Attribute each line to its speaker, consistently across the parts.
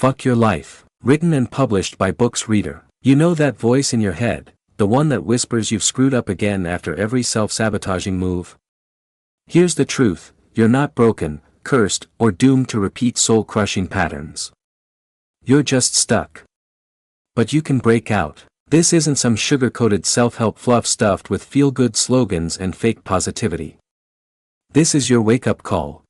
Speaker 1: Fuck Your Life, written and published by Books Reader. You know that voice in your head, the one that whispers you've screwed up again after every self-sabotaging move? Here's the truth, you're not broken, cursed, or doomed to repeat soul-crushing patterns. You're just stuck. But you can break out. This isn't some sugar-coated self-help fluff stuffed with feel-good slogans and fake positivity. This is your wake-up call.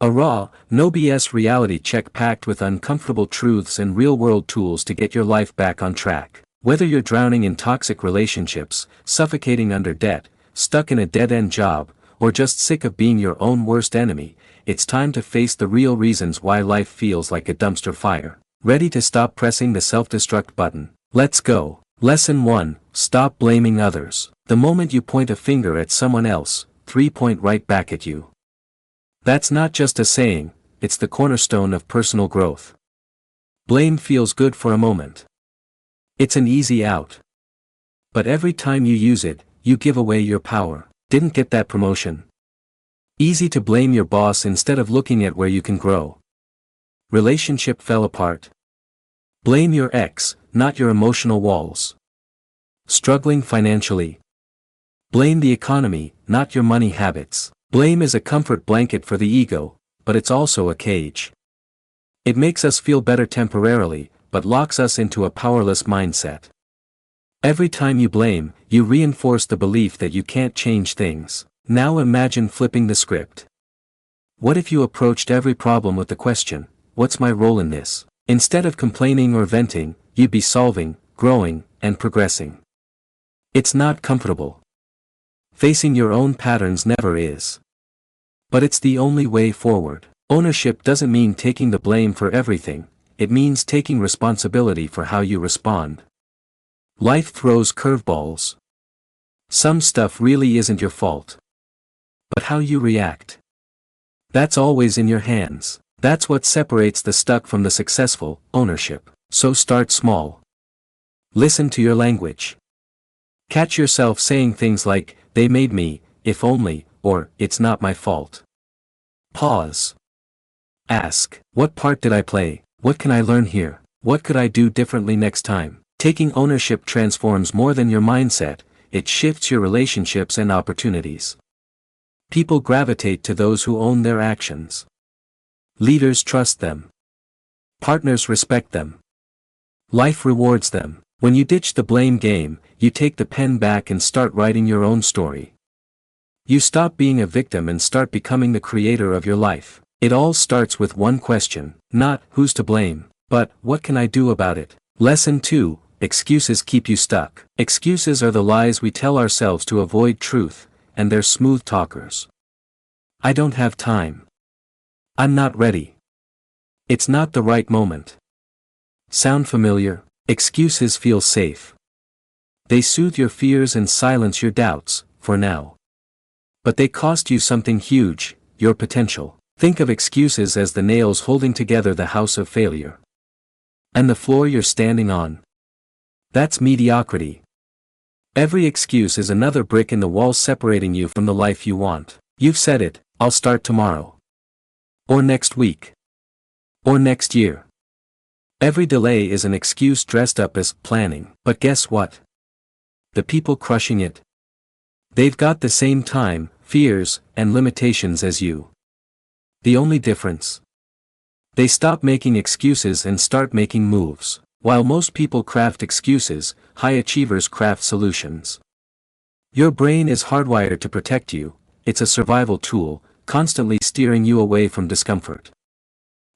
Speaker 1: A raw, no BS reality check packed with uncomfortable truths and real-world tools to get your life back on track. Whether you're drowning in toxic relationships, suffocating under debt, stuck in a dead-end job, or just sick of being your own worst enemy, it's time to face the real reasons why life feels like a dumpster fire. Ready to stop pressing the self-destruct button? Let's go. Lesson 1. Stop blaming others. The moment you point a finger at someone else, 3 point right back at you. That's not just a saying, it's the cornerstone of personal growth. Blame feels good for a moment. It's an easy out. But every time you use it, you give away your power. Didn't get that promotion? Easy to blame your boss instead of looking at where you can grow. Relationship fell apart. Blame your ex, not your emotional walls. Struggling financially. Blame the economy, not your money habits. Blame is a comfort blanket for the ego, but it's also a cage. It makes us feel better temporarily, but locks us into a powerless mindset. Every time you blame, you reinforce the belief that you can't change things. Now imagine flipping the script. What if you approached every problem with the question, what's my role in this? Instead of complaining or venting, you'd be solving, growing, and progressing. It's not comfortable. Facing your own patterns never is. But it's the only way forward. Ownership doesn't mean taking the blame for everything, it means taking responsibility for how you respond. Life throws curveballs. Some stuff really isn't your fault. But how you react? That's always in your hands. That's what separates the stuck from the successful. Ownership. So start small. Listen to your language. Catch yourself saying things like, they made me, if only, or, it's not my fault. Pause. Ask, what part did I play? What can I learn here? What could I do differently next time? Taking ownership transforms more than your mindset, it shifts your relationships and opportunities. People gravitate to those who own their actions. Leaders trust them. Partners respect them. Life rewards them. When you ditch the blame game, you take the pen back and start writing your own story. You stop being a victim and start becoming the creator of your life. It all starts with one question, not, who's to blame, but, what can I do about it? Lesson 2, excuses keep you stuck. Excuses are the lies we tell ourselves to avoid truth, and they're smooth talkers. I don't have time. I'm not ready. It's not the right moment. Sound familiar? Excuses feel safe. They soothe your fears and silence your doubts, for now. But they cost you something huge, your potential. Think of excuses as the nails holding together the house of failure. And the floor you're standing on. That's mediocrity. Every excuse is another brick in the wall separating you from the life you want. You've said it, I'll start tomorrow. Or next week. Or next year. Every delay is an excuse dressed up as planning. But guess what? The people crushing it. They've got the same time, fears, and limitations as you. The only difference? They stop making excuses and start making moves. While most people craft excuses, high achievers craft solutions. Your brain is hardwired to protect you, it's a survival tool, constantly steering you away from discomfort.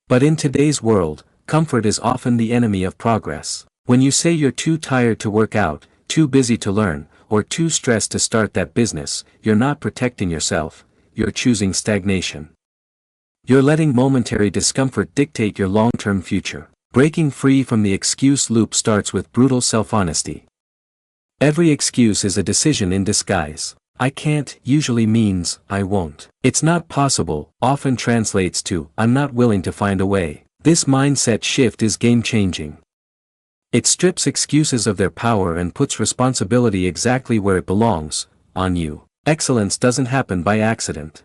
Speaker 1: But in today's world, comfort is often the enemy of progress. When you say you're too tired to work out, too busy to learn, or too stressed to start that business, you're not protecting yourself, you're choosing stagnation. You're letting momentary discomfort dictate your long-term future. Breaking free from the excuse loop starts with brutal self-honesty. Every excuse is a decision in disguise. I can't usually means I won't. It's not possible often translates to I'm not willing to find a way. This mindset shift is game-changing. It strips excuses of their power and puts responsibility exactly where it belongs, on you. Excellence doesn't happen by accident.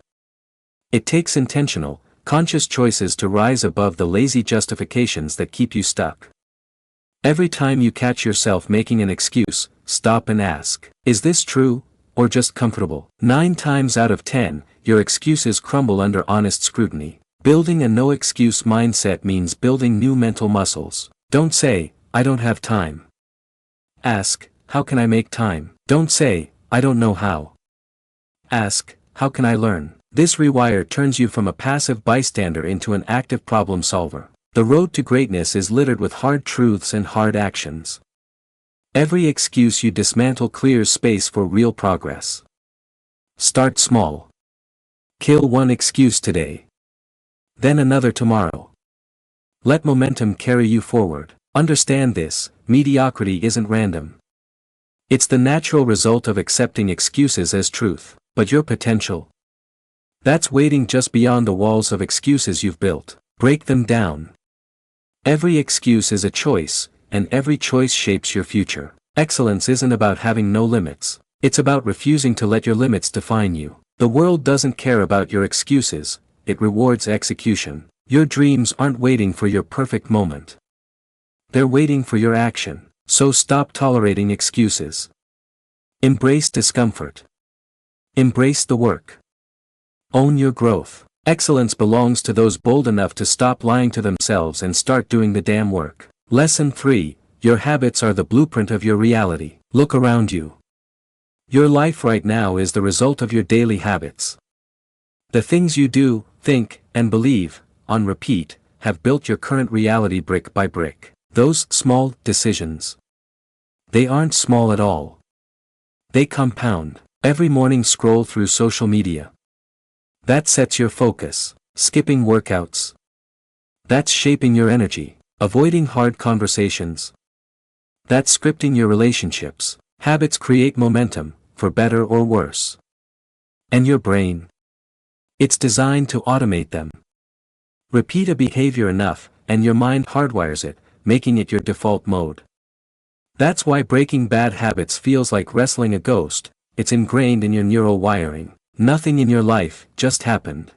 Speaker 1: It takes intentional, conscious choices to rise above the lazy justifications that keep you stuck. Every time you catch yourself making an excuse, stop and ask, is this true, or just comfortable? 9 times out of 10, your excuses crumble under honest scrutiny. Building a no-excuse mindset means building new mental muscles. Don't say, I don't have time. Ask, how can I make time? Don't say, I don't know how. Ask, how can I learn? This rewire turns you from a passive bystander into an active problem solver. The road to greatness is littered with hard truths and hard actions. Every excuse you dismantle clears space for real progress. Start small. Kill one excuse today. Then another tomorrow. Let momentum carry you forward. Understand this, mediocrity isn't random. It's the natural result of accepting excuses as truth, but your potential, that's waiting just beyond the walls of excuses you've built. Break them down. Every excuse is a choice, and every choice shapes your future. Excellence isn't about having no limits. It's about refusing to let your limits define you. The world doesn't care about your excuses, it rewards execution. Your dreams aren't waiting for your perfect moment. They're waiting for your action, so stop tolerating excuses. Embrace discomfort. Embrace the work. Own your growth. Excellence belongs to those bold enough to stop lying to themselves and start doing the damn work. Lesson 3, your habits are the blueprint of your reality. Look around you. Your life right now is the result of your daily habits. The things you do, think, and believe, on repeat, have built your current reality brick by brick. Those small decisions, they aren't small at all. They compound. Every morning scroll through social media. That sets your focus. Skipping workouts. That's shaping your energy. Avoiding hard conversations. That's scripting your relationships. Habits create momentum, for better or worse. And your brain, it's designed to automate them. Repeat a behavior enough, and your mind hardwires it, making it your default mode. That's why breaking bad habits feels like wrestling a ghost. It's ingrained in your neural wiring. Nothing in your life just happened.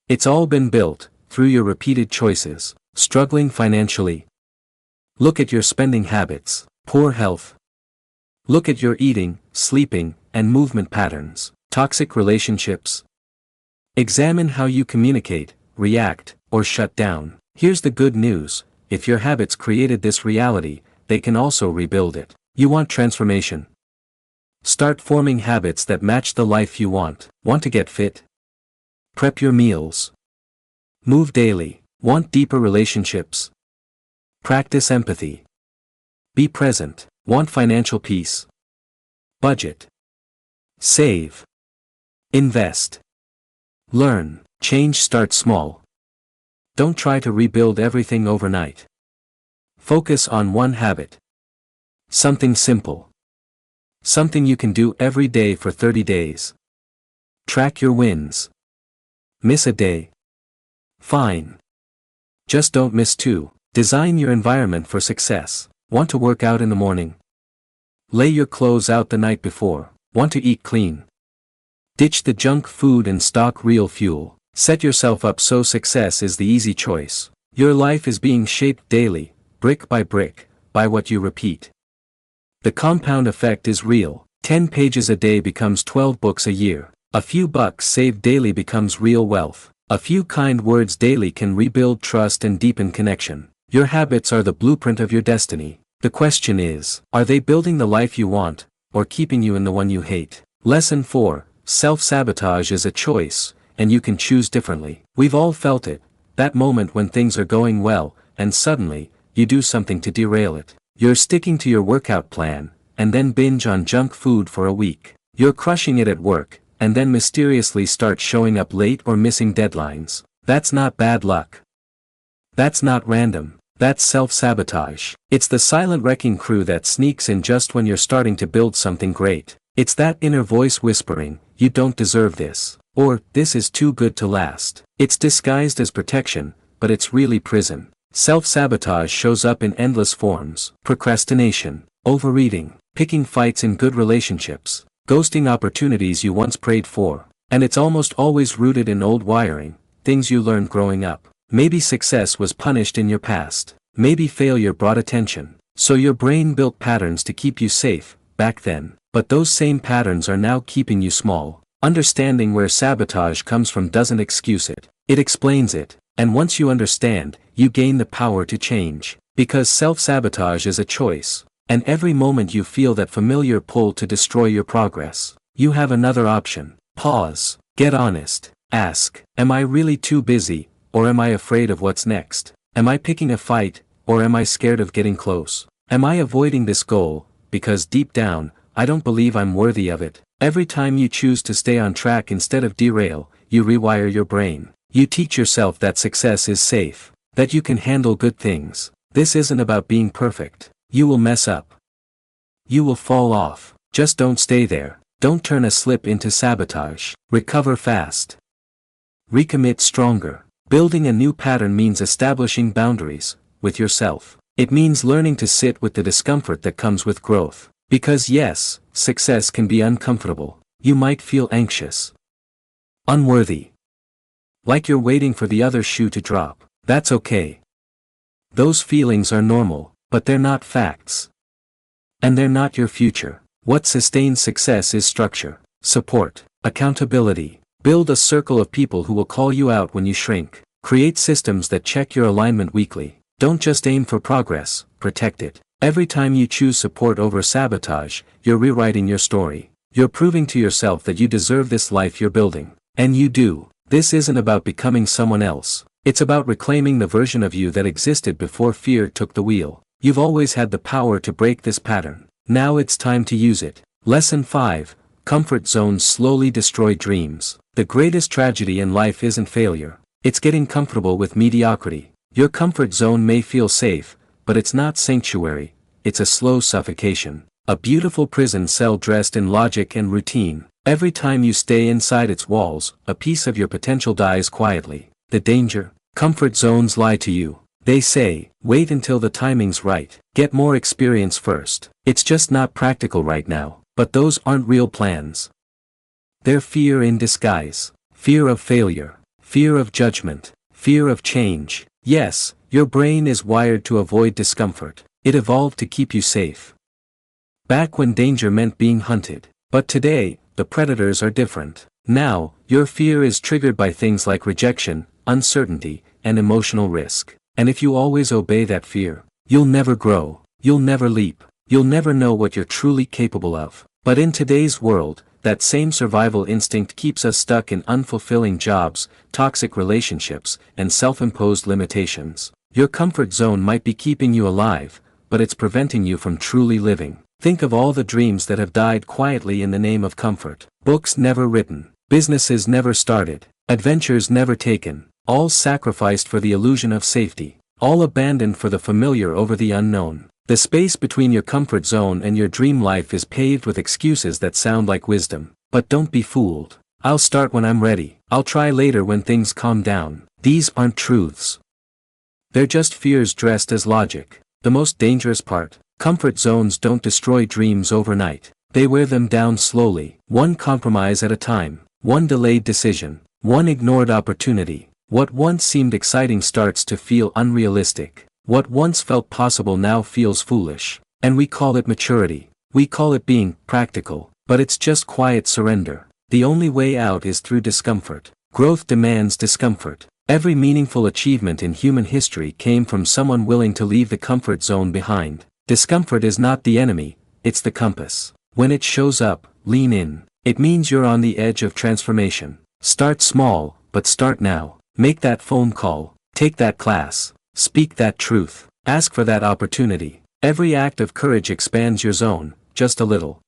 Speaker 1: It's all been built, through your repeated choices. Struggling financially? Look at your spending habits. Poor health? Look at your eating, sleeping, and movement patterns. Toxic relationships? Examine how you communicate, react, or shut down. Here's the good news, if your habits created this reality, they can also rebuild it. You want transformation? Start forming habits that match the life you want. Want to get fit? Prep your meals. Move daily. Want deeper relationships? Practice empathy. Be present. Want financial peace? Budget. Save. Invest. Learn. Change starts small. Don't try to rebuild everything overnight. Focus on one habit. Something simple. Something you can do every day for 30 days. Track your wins. Miss a day? Fine. Just don't miss 2. Design your environment for success. Want to work out in the morning? Lay your clothes out the night before. Want to eat clean? Ditch the junk food and stock real fuel. Set yourself up so success is the easy choice. Your life is being shaped daily, brick by brick, by what you repeat. The compound effect is real. 10 pages a day becomes 12 books a year. A few bucks saved daily becomes real wealth. A few kind words daily can rebuild trust and deepen connection. Your habits are the blueprint of your destiny. The question is, are they building the life you want, or keeping you in the one you hate? Lesson 4, self-sabotage is a choice, and you can choose differently. We've all felt it, that moment when things are going well, and suddenly, you do something to derail it. You're sticking to your workout plan, and then binge on junk food for a week. You're crushing it at work, and then mysteriously start showing up late or missing deadlines. That's not bad luck. That's not random. That's self-sabotage. It's the silent wrecking crew that sneaks in just when you're starting to build something great. It's that inner voice whispering, you don't deserve this, or this is too good to last. It's disguised as protection, but it's really prison. Self-sabotage shows up in endless forms: procrastination, overeating, picking fights in good relationships, ghosting opportunities you once prayed for. And it's almost always rooted in old wiring, things you learned growing up. Maybe success was punished in your past. Maybe failure brought attention. So your brain built patterns to keep you safe, back then. But those same patterns are now keeping you small. Understanding where sabotage comes from doesn't excuse it. It explains it. And once you understand, you gain the power to change. Because self-sabotage is a choice. And every moment you feel that familiar pull to destroy your progress, you have another option. Pause. Get honest. Ask, am I really too busy, or am I afraid of what's next? Am I picking a fight, or am I scared of getting close? Am I avoiding this goal, because deep down, I don't believe I'm worthy of it? Every time you choose to stay on track instead of derail, you rewire your brain. You teach yourself that success is safe, that you can handle good things. This isn't about being perfect. You will mess up. You will fall off. Just don't stay there. Don't turn a slip into sabotage. Recover fast. Recommit stronger. Building a new pattern means establishing boundaries with yourself. It means learning to sit with the discomfort that comes with growth. Because yes, success can be uncomfortable. You might feel anxious, unworthy, like you're waiting for the other shoe to drop. That's okay. Those feelings are normal, but they're not facts. And they're not your future. What sustains success is structure, support, accountability. Build a circle of people who will call you out when you shrink. Create systems that check your alignment weekly. Don't just aim for progress, protect it. Every time you choose support over sabotage, you're rewriting your story. You're proving to yourself that you deserve this life you're building. And you do. This isn't about becoming someone else. It's about reclaiming the version of you that existed before fear took the wheel. You've always had the power to break this pattern. Now it's time to use it. Lesson 5. Comfort zones slowly destroy dreams. The greatest tragedy in life isn't failure. It's getting comfortable with mediocrity. Your comfort zone may feel safe, but it's not sanctuary. It's a slow suffocation. A beautiful prison cell dressed in logic and routine. Every time you stay inside its walls, a piece of your potential dies quietly. The danger? Comfort zones lie to you. They say, wait until the timing's right. Get more experience first. It's just not practical right now. But those aren't real plans. They're fear in disguise. Fear of failure. Fear of judgment. Fear of change. Yes, your brain is wired to avoid discomfort. It evolved to keep you safe. Back when danger meant being hunted. But today, the predators are different. Now, your fear is triggered by things like rejection, uncertainty, and emotional risk. And if you always obey that fear, you'll never grow, you'll never leap, you'll never know what you're truly capable of. But in today's world, that same survival instinct keeps us stuck in unfulfilling jobs, toxic relationships, and self-imposed limitations. Your comfort zone might be keeping you alive, but it's preventing you from truly living. Think of all the dreams that have died quietly in the name of comfort. Books never written, businesses never started, adventures never taken, all sacrificed for the illusion of safety, all abandoned for the familiar over the unknown. The space between your comfort zone and your dream life is paved with excuses that sound like wisdom. But don't be fooled. I'll start when I'm ready. I'll try later when things calm down. These aren't truths. They're just fears dressed as logic. The most dangerous part: comfort zones don't destroy dreams overnight. They wear them down slowly, one compromise at a time, one delayed decision, one ignored opportunity. What once seemed exciting starts to feel unrealistic. What once felt possible now feels foolish. And we call it maturity. We call it being practical, but it's just quiet surrender. The only way out is through discomfort. Growth demands discomfort. Every meaningful achievement in human history came from someone willing to leave the comfort zone behind. Discomfort is not the enemy, it's the compass. When it shows up, lean in. It means you're on the edge of transformation. Start small, but start now. Make that phone call. Take that class. Speak that truth. Ask for that opportunity. Every act of courage expands your zone, just a little.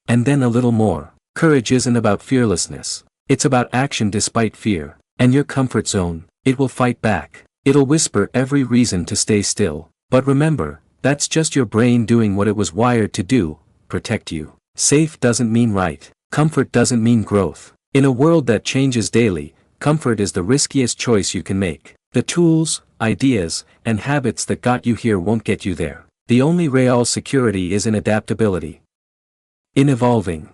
Speaker 1: And then a little more. Courage isn't about fearlessness. It's about action despite fear. And your comfort zone, it will fight back. It'll whisper every reason to stay still. But remember, that's just your brain doing what it was wired to do, protect you. Safe doesn't mean right. Comfort doesn't mean growth. In a world that changes daily, comfort is the riskiest choice you can make. The tools, ideas, and habits that got you here won't get you there. The only real security is in adaptability. In evolving.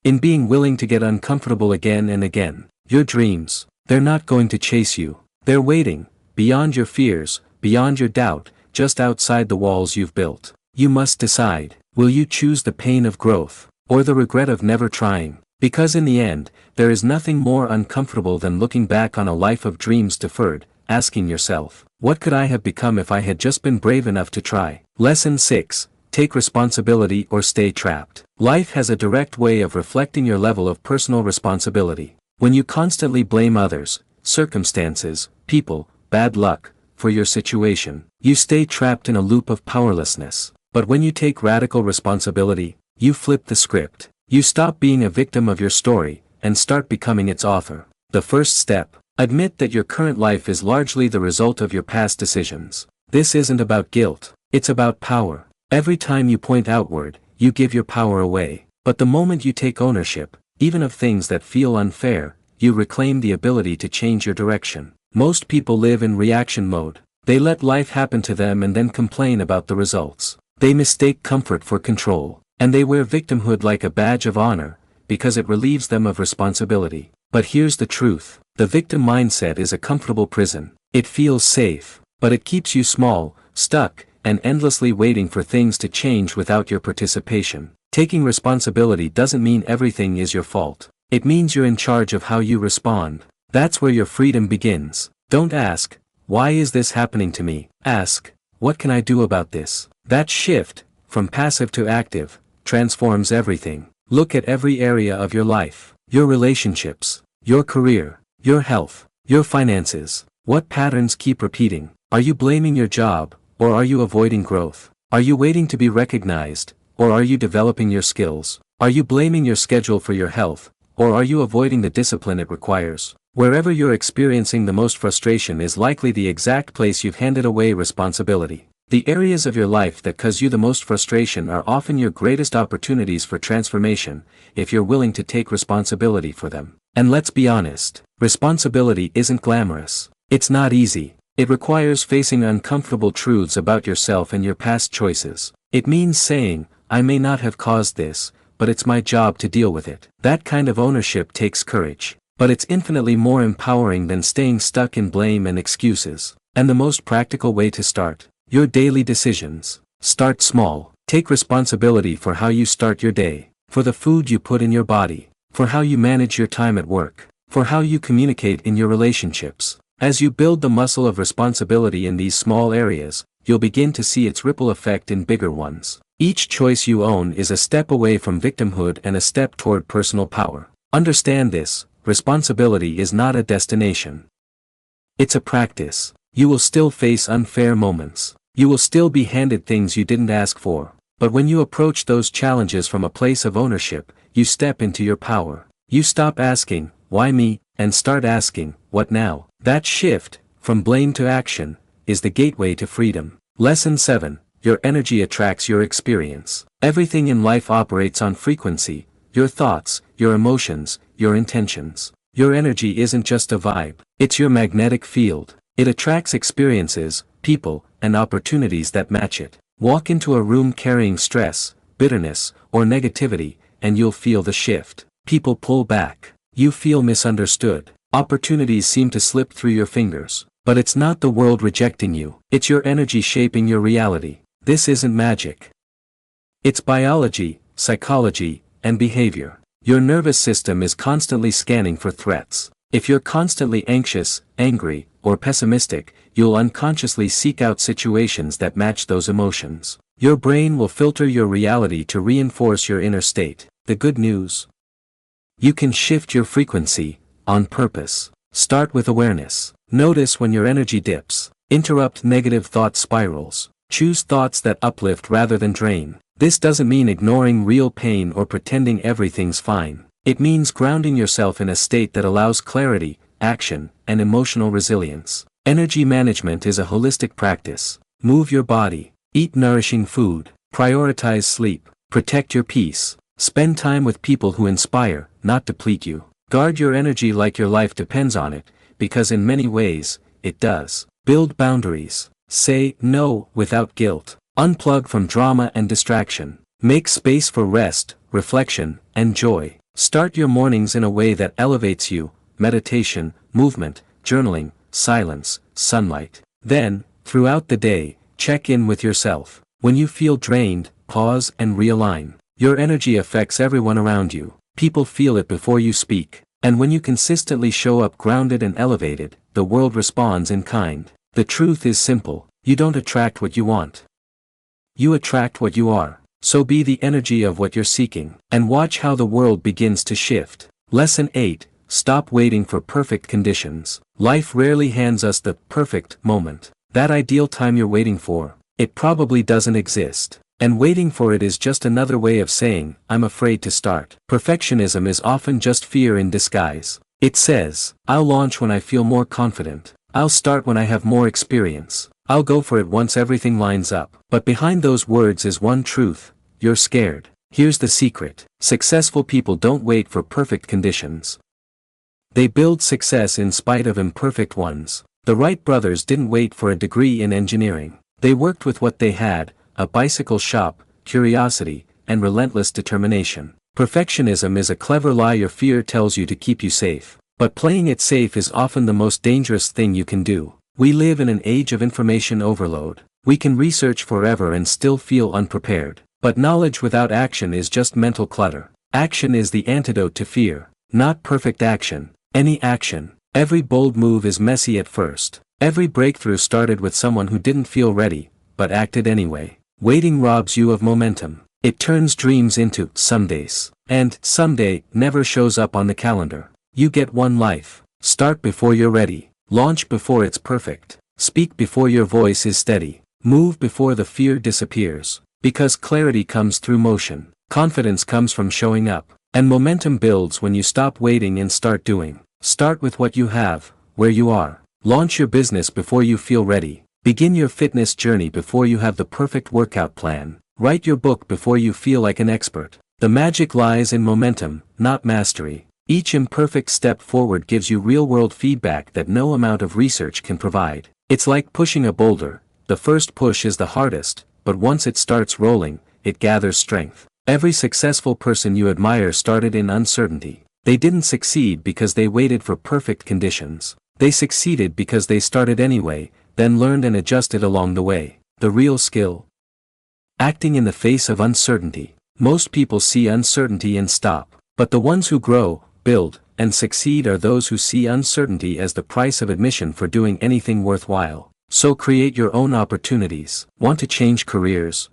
Speaker 1: In being willing to get uncomfortable again and again. Your dreams, They're not going to chase you. They're waiting, beyond your fears, beyond your doubt, just outside the walls you've built. You must decide, will you choose the pain of growth, or the regret of never trying? Because in the end, there is nothing more uncomfortable than looking back on a life of dreams deferred, asking yourself, what could I have become if I had just been brave enough to try? Lesson 6. Take responsibility or stay trapped. Life has a direct way of reflecting your level of personal responsibility. When you constantly blame others, circumstances, people, bad luck, for your situation, you stay trapped in a loop of powerlessness. But when you take radical responsibility, you flip the script. You stop being a victim of your story, and start becoming its author. The first step: admit that your current life is largely the result of your past decisions. This isn't about guilt, it's about power. Every time you point outward, you give your power away. But the moment you take ownership, even of things that feel unfair, you reclaim the ability to change your direction. Most people live in reaction mode. They let life happen to them and then complain about the results. They mistake comfort for control, and they wear victimhood like a badge of honor, because it relieves them of responsibility. But here's the truth: the victim mindset is a comfortable prison. It feels safe, but it keeps you small, stuck, and endlessly waiting for things to change without your participation. Taking responsibility doesn't mean everything is your fault. It means you're in charge of how you respond. That's where your freedom begins. Don't ask, why is this happening to me? Ask, what can I do about this? That shift, from passive to active, transforms everything. Look at every area of your life: your relationships, your career, your health, your finances. What patterns keep repeating? Are you blaming your job, or are you avoiding growth? Are you waiting to be recognized, or are you developing your skills? Are you blaming your schedule for your health, or are you avoiding the discipline it requires? Wherever you're experiencing the most frustration is likely the exact place you've handed away responsibility. The areas of your life that cause you the most frustration are often your greatest opportunities for transformation, if you're willing to take responsibility for them. And let's be honest, responsibility isn't glamorous. It's not easy. It requires facing uncomfortable truths about yourself and your past choices. It means saying, I may not have caused this, but it's my job to deal with it. That kind of ownership takes courage. But it's infinitely more empowering than staying stuck in blame and excuses. And the most practical way to start: your daily decisions. Start small. Take responsibility for how you start your day, for the food you put in your body, for how you manage your time at work, for how you communicate in your relationships. As you build the muscle of responsibility in these small areas, you'll begin to see its ripple effect in bigger ones. Each choice you own is a step away from victimhood and a step toward personal power. Understand this: responsibility is not a destination. It's a practice. You will still face unfair moments. You will still be handed things you didn't ask for. But when you approach those challenges from a place of ownership, you step into your power. You stop asking, why me, and start asking, what now? That shift, from blame to action, is the gateway to freedom. Lesson 7. Your energy attracts your experience. Everything in life operates on frequency: your thoughts, your emotions, your intentions. Your energy isn't just a vibe, it's your magnetic field. It attracts experiences, people, and opportunities that match it. Walk into a room carrying stress, bitterness, or negativity, and you'll feel the shift. People pull back. You feel misunderstood. Opportunities seem to slip through your fingers. But it's not the world rejecting you. It's your energy shaping your reality. This isn't magic. It's biology, psychology, and behavior. Your nervous system is constantly scanning for threats. If you're constantly anxious, angry, or pessimistic, you'll unconsciously seek out situations that match those emotions. Your brain will filter your reality to reinforce your inner state. The good news: you can shift your frequency, on purpose. Start with awareness. Notice when your energy dips. Interrupt negative thought spirals. Choose thoughts that uplift rather than drain. This doesn't mean ignoring real pain or pretending everything's fine. It means grounding yourself in a state that allows clarity, action, and emotional resilience. Energy management is a holistic practice. Move your body. Eat nourishing food. Prioritize sleep. Protect your peace. Spend time with people who inspire, not deplete you. Guard your energy like your life depends on it, because in many ways, it does. Build boundaries. Say no without guilt. Unplug from drama and distraction. Make space for rest, reflection, and joy. Start your mornings in a way that elevates you, meditation, movement, journaling, silence, sunlight. Then, throughout the day, check in with yourself. When you feel drained, pause and realign. Your energy affects everyone around you. People feel it before you speak. And when you consistently show up grounded and elevated, the world responds in kind. The truth is simple: you don't attract what you want. You attract what you are. So be the energy of what you're seeking, and watch how the world begins to shift. Lesson 8. Stop waiting for perfect conditions. Life rarely hands us the perfect moment. That ideal time you're waiting for, it probably doesn't exist. And waiting for it is just another way of saying, I'm afraid to start. Perfectionism is often just fear in disguise. It says, I'll launch when I feel more confident. I'll start when I have more experience. I'll go for it once everything lines up. But behind those words is one truth: you're scared. Here's the secret: successful people don't wait for perfect conditions. They build success in spite of imperfect ones. The Wright brothers didn't wait for a degree in engineering. They worked with what they had: a bicycle shop, curiosity, and relentless determination. Perfectionism is a clever lie your fear tells you to keep you safe. But playing it safe is often the most dangerous thing you can do. We live in an age of information overload. We can research forever and still feel unprepared. But knowledge without action is just mental clutter. Action is the antidote to fear. Not perfect action. Any action. Every bold move is messy at first. Every breakthrough started with someone who didn't feel ready, but acted anyway. Waiting robs you of momentum. It turns dreams into somedays. And someday never shows up on the calendar. You get one life. Start before you're ready. Launch before it's perfect. Speak before your voice is steady. Move before the fear disappears. Because clarity comes through motion. Confidence comes from showing up. And momentum builds when you stop waiting and start doing. Start with what you have, where you are. Launch your business before you feel ready. Begin your fitness journey before you have the perfect workout plan. Write your book before you feel like an expert. The magic lies in momentum, not mastery. Each imperfect step forward gives you real-world feedback that no amount of research can provide. It's like pushing a boulder. The first push is the hardest, but once it starts rolling, it gathers strength. Every successful person you admire started in uncertainty. They didn't succeed because they waited for perfect conditions. They succeeded because they started anyway, then learned and adjusted along the way. The real skill: acting in the face of uncertainty. Most people see uncertainty and stop. But the ones who grow, build, and succeed are those who see uncertainty as the price of admission for doing anything worthwhile. So create your own opportunities. Want to change careers?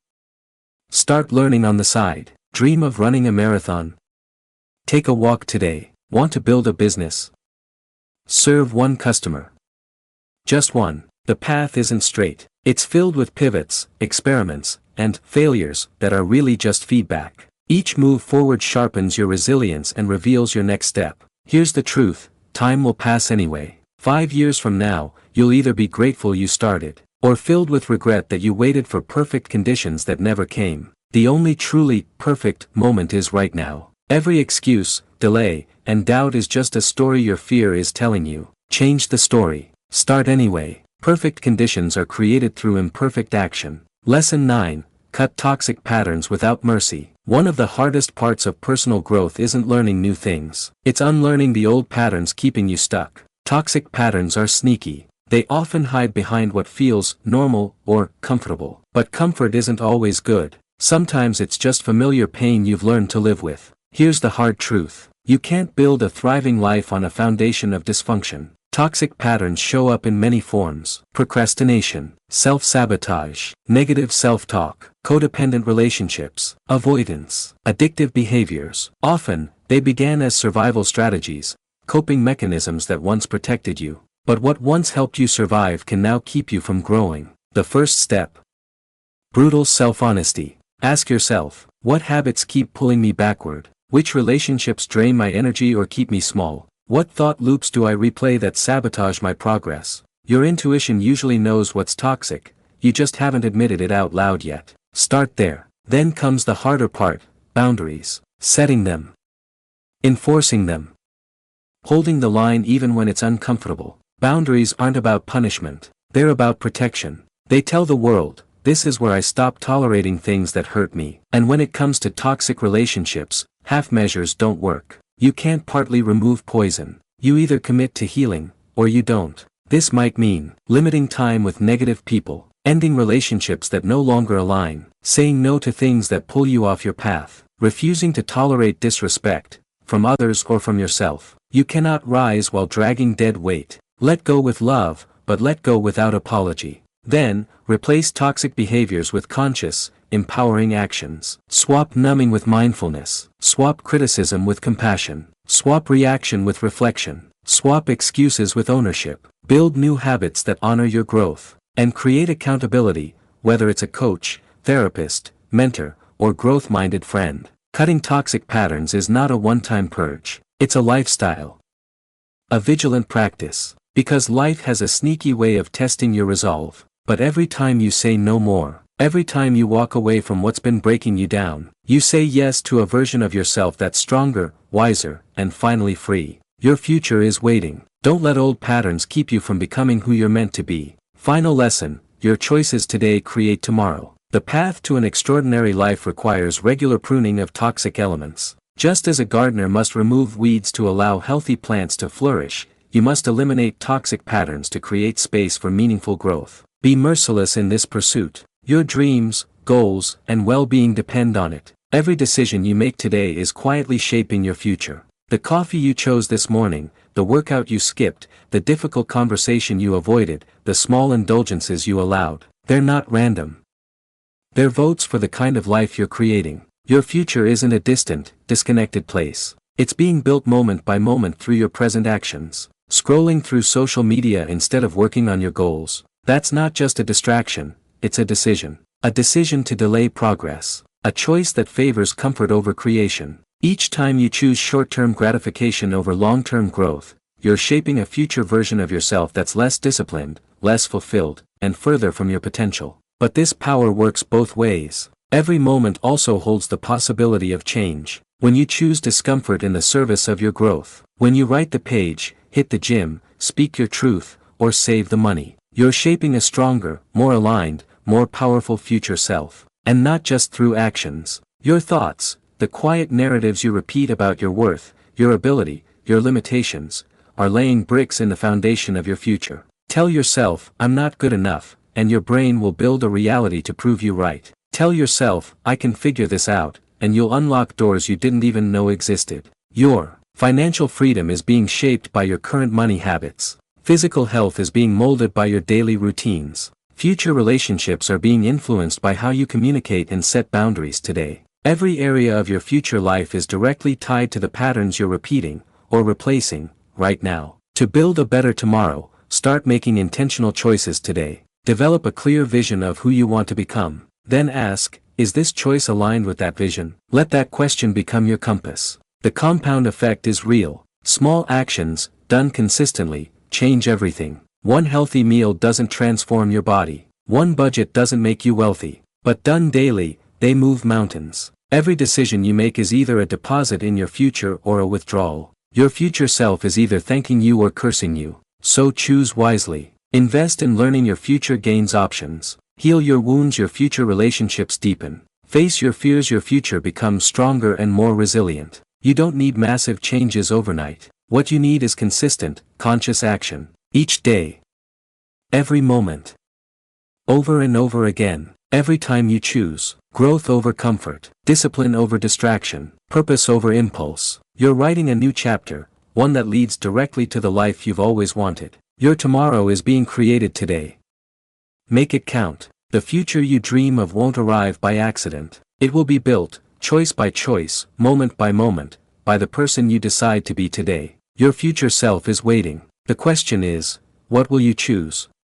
Speaker 1: Start learning on the side. Dream of running a marathon? Take a walk today. Want to build a business? Serve one customer. Just one. The path isn't straight. It's filled with pivots, experiments, and failures that are really just feedback. Each move forward sharpens your resilience and reveals your next step. Here's the truth: time will pass anyway. 5 years from now, you'll either be grateful you started, or filled with regret that you waited for perfect conditions that never came. The only truly perfect moment is right now. Every excuse, delay, and doubt is just a story your fear is telling you. Change the story. Start anyway. Perfect conditions are created through imperfect action. Lesson 9. Cut toxic patterns without mercy. One of the hardest parts of personal growth isn't learning new things. It's unlearning the old patterns keeping you stuck. Toxic patterns are sneaky. They often hide behind what feels normal or comfortable. But comfort isn't always good. Sometimes it's just familiar pain you've learned to live with. Here's the hard truth: you can't build a thriving life on a foundation of dysfunction. Toxic patterns show up in many forms: procrastination, self-sabotage, negative self-talk, codependent relationships, avoidance, addictive behaviors. Often, they began as survival strategies, coping mechanisms that once protected you. But what once helped you survive can now keep you from growing. The first step: brutal self-honesty. Ask yourself, what habits keep pulling me backward? Which relationships drain my energy or keep me small? What thought loops do I replay that sabotage my progress? Your intuition usually knows what's toxic, you just haven't admitted it out loud yet. Start there. Then comes the harder part: boundaries. Setting them. Enforcing them. Holding the line even when it's uncomfortable. Boundaries aren't about punishment. They're about protection. They tell the world, this is where I stop tolerating things that hurt me. And when it comes to toxic relationships, half measures don't work. You can't partly remove poison. You either commit to healing, or you don't. This might mean limiting time with negative people, ending relationships that no longer align, saying no to things that pull you off your path, refusing to tolerate disrespect, from others or from yourself. You cannot rise while dragging dead weight. Let go with love, but let go without apology. Then, replace toxic behaviors with conscious, empowering actions. Swap numbing with mindfulness. Swap criticism with compassion. Swap reaction with reflection. Swap excuses with ownership. Build new habits that honor your growth. And create accountability, whether it's a coach, therapist, mentor, or growth-minded friend. Cutting toxic patterns is not a one-time purge. It's a lifestyle. A vigilant practice. Because life has a sneaky way of testing your resolve. But every time you say no more, every time you walk away from what's been breaking you down, you say yes to a version of yourself that's stronger, wiser, and finally free. Your future is waiting. Don't let old patterns keep you from becoming who you're meant to be. Final lesson: your choices today create tomorrow. The path to an extraordinary life requires regular pruning of toxic elements. Just as a gardener must remove weeds to allow healthy plants to flourish, you must eliminate toxic patterns to create space for meaningful growth. Be merciless in this pursuit. Your dreams, goals, and well-being depend on it. Every decision you make today is quietly shaping your future. The coffee you chose this morning, the workout you skipped, the difficult conversation you avoided, the small indulgences you allowed, they're not random. They're votes for the kind of life you're creating. Your future isn't a distant, disconnected place. It's being built moment by moment through your present actions. Scrolling through social media instead of working on your goals. That's not just a distraction, it's a decision. A decision to delay progress. A choice that favors comfort over creation. Each time you choose short-term gratification over long-term growth, you're shaping a future version of yourself that's less disciplined, less fulfilled, and further from your potential. But this power works both ways. Every moment also holds the possibility of change. When you choose discomfort in the service of your growth, when you write the page, hit the gym, speak your truth, or save the money, you're shaping a stronger, more aligned, more powerful future self. And not just through actions. Your thoughts, the quiet narratives you repeat about your worth, your ability, your limitations, are laying bricks in the foundation of your future. Tell yourself, I'm not good enough, and your brain will build a reality to prove you right. Tell yourself, I can figure this out, and you'll unlock doors you didn't even know existed. Your financial freedom is being shaped by your current money habits. Physical health is being molded by your daily routines. Future relationships are being influenced by how you communicate and set boundaries today. Every area of your future life is directly tied to the patterns you're repeating, or replacing, right now. To build a better tomorrow, start making intentional choices today. Develop a clear vision of who you want to become. Then ask, is this choice aligned with that vision? Let that question become your compass. The compound effect is real. Small actions, done consistently, change everything. One healthy meal doesn't transform your body. One budget doesn't make you wealthy. But done daily, they move mountains. Every decision you make is either a deposit in your future or a withdrawal. Your future self is either thanking you or cursing you. So choose wisely. Invest in learning your future gains options. Heal your wounds, your future relationships deepen. Face your fears, your future becomes stronger and more resilient. You don't need massive changes overnight. What you need is consistent, conscious action. Each day. Every moment. Over and over again. Every time you choose. Growth over comfort. Discipline over distraction. Purpose over impulse. You're writing a new chapter, one that leads directly to the life you've always wanted. Your tomorrow is being created today. Make it count. The future you dream of won't arrive by accident. It will be built, choice by choice, moment by moment, by the person you decide to be today. Your future self is waiting. The question is, what will you choose?